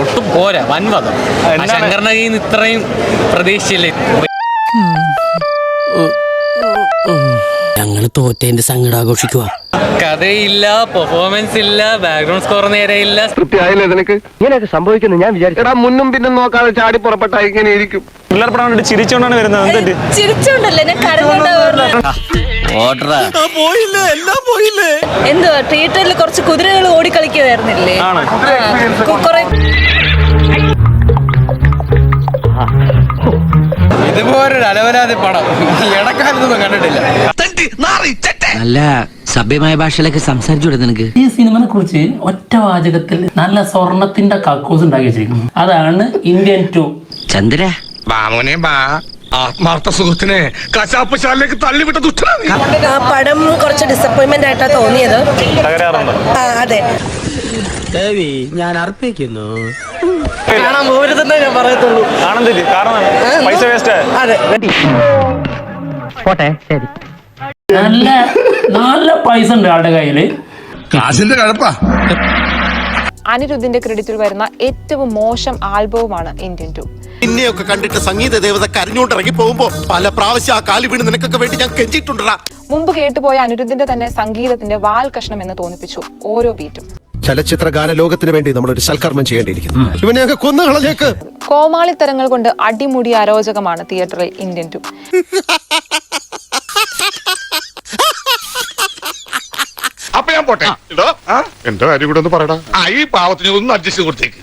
ഒട്ടും പോരാ, വൻവദം. ശങ്കറിന്റെ കയ്യിൽ നിന്ന് ഇത്രയും പ്രതീക്ഷിച്ചില്ലേ. ഞങ്ങള് തോറ്റേന്റെ സങ്കടം ആഘോഷിക്കുക. കഥയില്ല, പെർഫോമൻസ് ഇല്ല, ബാക്ക്ഗ്രൗണ്ട് സ്കോർ നേരെയില്ല. തൃപ്തിയായില്ലേ നിനക്ക്? ഇങ്ങനെയൊക്കെ സംഭവിക്കുന്നു ഞാൻ വിചാരിച്ചു. മുന്നും പിന്നെ നോക്കാതെ ചാടി പുറപ്പെട്ട ഇങ്ങനെ ഇരിക്കും. പിള്ളേർ പടം കണ്ടിട്ട് ചിരിച്ചോണ്ടാണ് വരുന്നത്. ചിരിച്ചോണ്ടല്ലേ, ഞാൻ എന്തുവാ തിയേറ്ററിൽ കുറച്ച് കുതിരകൾ ഓടിക്കളിക്കുവായിരുന്നില്ലേ? ഇതുപോലൊരു അലവരാതി പടം ഇടക്കാലത്തൊന്നും കണ്ടിട്ടില്ല. നല്ല സഭ്യമായ ഭാഷയിലൊക്കെ സംസാരിച്ചൂടെ നിനക്ക്? ഈ സിനിമയെ കുറിച്ച് ഒറ്റ വാചകത്തിൽ നല്ല സ്വർണത്തിന്റെ കക്കൂസ് ഉണ്ടാക്കി വെച്ചിരിക്കുന്നു. അതാണ് ഇന്ത്യൻ 2. ചന്ദ്ര ആത്മാർത്ഥ സുഹൃത്തിനെ കശാപ്പശാലയിലേക്ക് തള്ളിവിട്ട ദുഷ്ടനാണ്. ആ പടം കുറച്ച് ഡിസപ്പോയിന്റ്മെന്റ് ആയിട്ടാ തോന്നിയത്. അതെ, ഞാൻ അർപ്പിക്കുന്നു. കാണാൻ പോകരുതെന്നേ ഞാൻ പറയത്തുള്ളൂ. പൈസ വേസ്റ്റ്. അതെ, പോട്ടെ, ശരി. നല്ല നല്ല പൈസ ഉണ്ട് ആളുടെ കയ്യില്. കാശിന്റെ കഴപ്പാ. അനിരുദ്ധിന്റെ ക്രെഡിറ്റിൽ വരുന്ന ഏറ്റവും മോശം ആൽബവുമാണ് ഇന്ത്യൻ 2. നിന്നെയൊക്കെ കണ്ടിട്ട് സംഗീത ദേവത കരഞ്ഞോണ്ടിറങ്ങി പോകുമ്പോ പല പ്രാവശ്യം ആ കാലി വീണ് നിനക്കൊക്കെ വേണ്ടി ഞാൻ കെഞ്ചിട്ടുണ്ടാ. മുമ്പ് കേട്ടുപോയ അനിരുദ്ധിന്റെ തന്നെ സംഗീതത്തിന്റെ വാൽ കഷ്ണം എന്ന് തോന്നിപ്പിച്ചു ഓരോ ബീറ്റും. ചലച്ചിത്ര ഗാന ലോകത്തിന് വേണ്ടി നമ്മളൊരു സൽക്കർമ്മം ചെയ്യേണ്ടിയിരിക്കുന്നു. ഇവനെയൊക്കെ കൊന്നുകളഞ്ഞേക്ക്. കോമാളിത്തരങ്ങൾ കൊണ്ട് അടിമുടി അരോചകമാണ് തിയേറ്ററിൽ ഇന്ത്യൻ 2. അപ്പൊ ഞാൻ പോട്ടെ. എന്റെ കാര്യം കൂടെ ഒന്ന് പറയടാ. ഈ പാവത്തിന് ഒന്ന് അഡ്ജസ്റ്റ് കൊടുത്തേക്ക്.